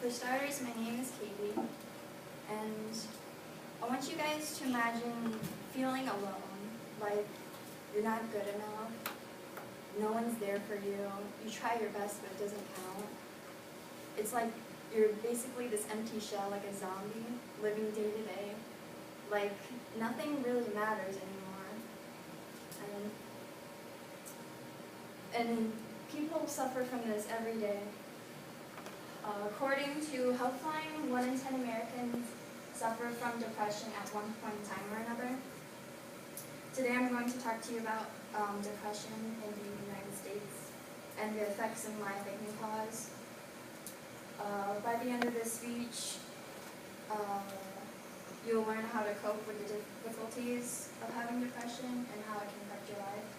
For starters, my name is Katie, and I want you guys to imagine feeling alone, like you're not good enough, no one's there for you, you try your best but it doesn't count. It's like you're basically this empty shell, like a zombie, living day to day, like nothing really matters anymore. And people suffer from this every day. According to Healthline, 1 in 10 Americans suffer from depression at one point in time or another. Today I'm going to talk to you about depression in the United States and the effects in life it can cause. By the end of this speech, you'll learn how to cope with the difficulties of having depression and how it can affect your life.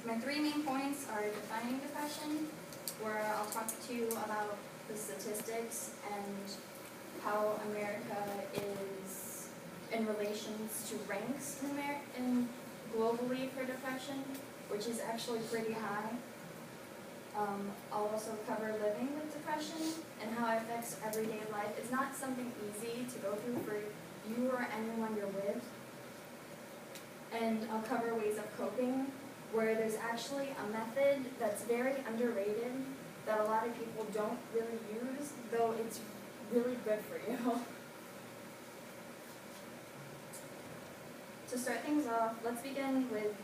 My 3 main points are defining depression, where I'll talk to you about the statistics and how America is in relations to ranks in globally for depression, which is actually pretty high. I'll also cover living with depression and how it affects everyday life. It's not something easy to go through for you or anyone you're with. And I'll cover ways of coping, where there's actually a method that's very underrated that a lot of people don't really use, though it's really good for you. To start things off, let's begin with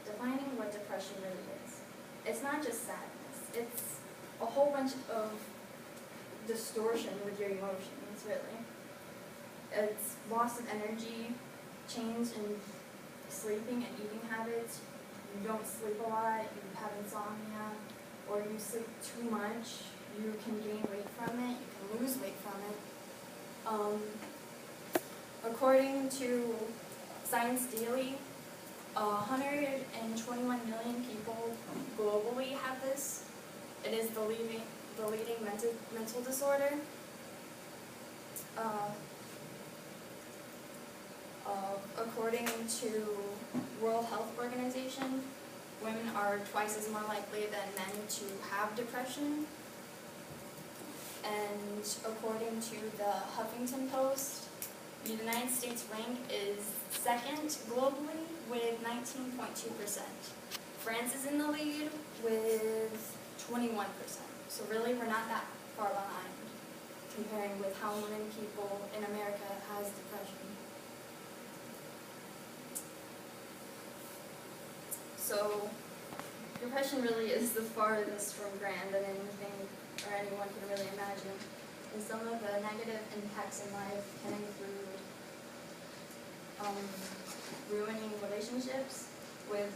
defining what depression really is. It's not just sadness, it's a whole bunch of distortion with your emotions, really. It's loss of energy, change in sleeping and eating habits. You don't sleep a lot, you have insomnia, or you sleep too much, you can gain weight from it, you can lose weight from it. According to Science Daily, 121 million people globally have this. It is the leading mental disorder. According to World Health Organization, women are twice as more likely than men to have depression. And according to the Huffington Post, the United States rank is second globally with 19.2%. France is in the lead with 21%. So really, we're not that far behind comparing with how many people in America has depression. So, depression really is the farthest from grand than anything or anyone can really imagine. And some of the negative impacts in life can include ruining relationships with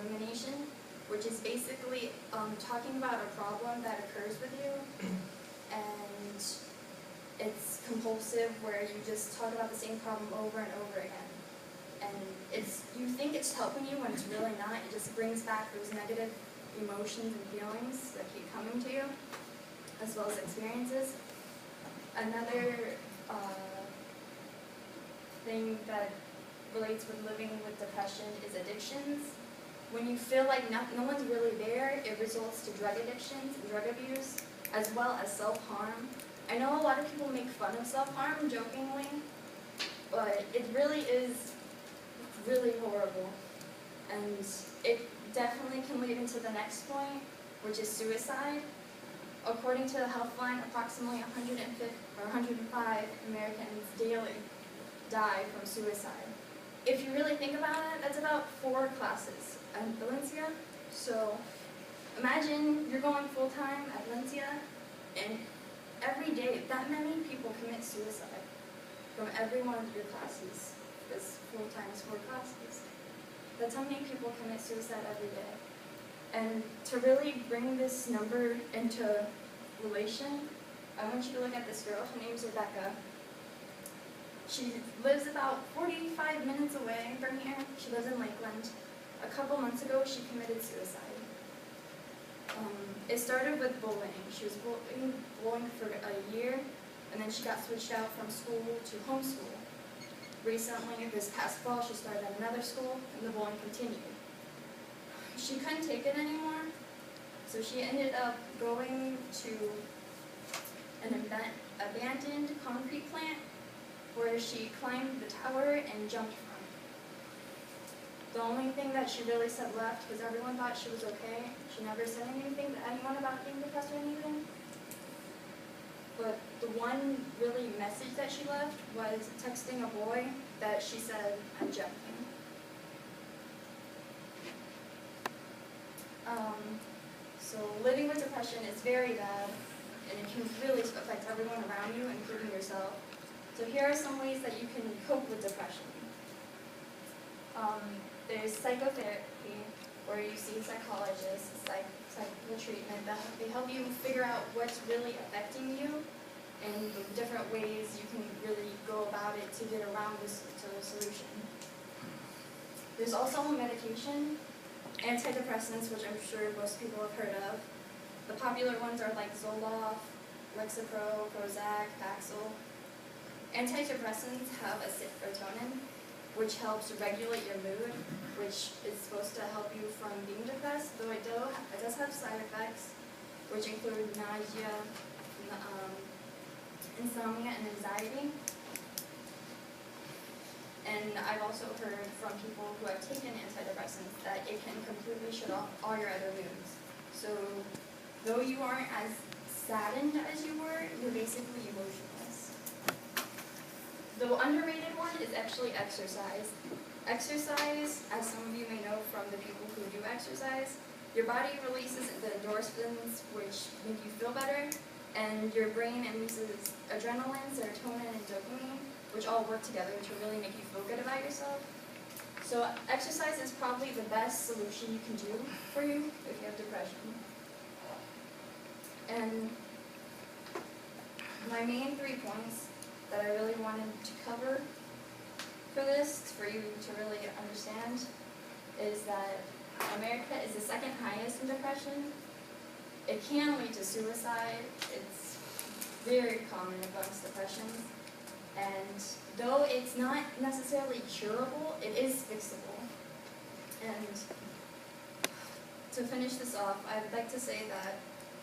rumination, which is basically talking about a problem that occurs with you, and it's compulsive, where you just talk about the same problem over and over again. And you think it's helping you when it's really not. It just brings back those negative emotions and feelings that keep coming to you, as well as experiences. Another thing that relates with living with depression is addictions. When you feel like no one's really there, it results to drug addictions and drug abuse, as well as self-harm. I know a lot of people make fun of self-harm jokingly, but it really is really horrible. And it definitely can lead into the next point, which is suicide. According to the Healthline, approximately 105 Americans daily die from suicide. If you really think about it, that's about 4 classes at Valencia. So imagine you're going full-time at Valencia, and every day that many people commit suicide from every one of your classes. Because 4 times 4 classes. That's how many people commit suicide every day. And to really bring this number into relation, I want you to look at this girl. Her name's Rebecca. She lives about 45 minutes away from here. She lives in Lakeland. A couple months ago, she committed suicide. It started with bullying. She was bullying for a year, and then she got switched out from school to homeschool. Recently, this past fall, she started at another school, and the bullying continued. She couldn't take it anymore, So she ended up going to an abandoned concrete plant where she climbed the tower and jumped from. The only thing that she really said left, because everyone thought she was okay, she never said anything to anyone about being depressed or anything. But the one really message that she left was texting a boy that she said, "I'm joking." So living with depression is very bad, and it can really affect everyone around you, including yourself. So here are some ways that you can cope with depression. There's psychotherapy, where you see psychologists, psychical treatment, that they help you figure out what's really affecting you and the different ways you can really go about it to get around to the solution. There's also medication, antidepressants, which I'm sure most people have heard of. The popular ones are like Zoloft, Lexapro, Prozac, Paxil. Antidepressants have a serotonin, which helps regulate your mood, which is supposed to help you from being depressed, though it does have side effects, which include nausea, insomnia, and anxiety. And I've also heard from people who have taken antidepressants that it can completely shut off all your other moods. So though you aren't as saddened as you were, you're basically emotionless. The underrated one is actually exercise. Exercise, as some of you may know from the people who do exercise, your body releases the endorphins, which make you feel better, and your brain releases adrenaline, serotonin, and dopamine, which all work together to really make you feel good about yourself. So exercise is probably the best solution you can do for you if you have depression. And my main 3 points that I really wanted to cover for this, for you to really understand, is that America is the second highest in depression. It can lead to suicide. It's very common amongst depressions. And though it's not necessarily curable, it is fixable. And to finish this off, I'd like to say that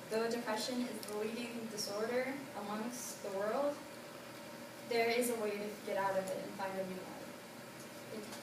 though depression is the leading disorder amongst the world, there is a way to get out of it and find a new life. Thank you.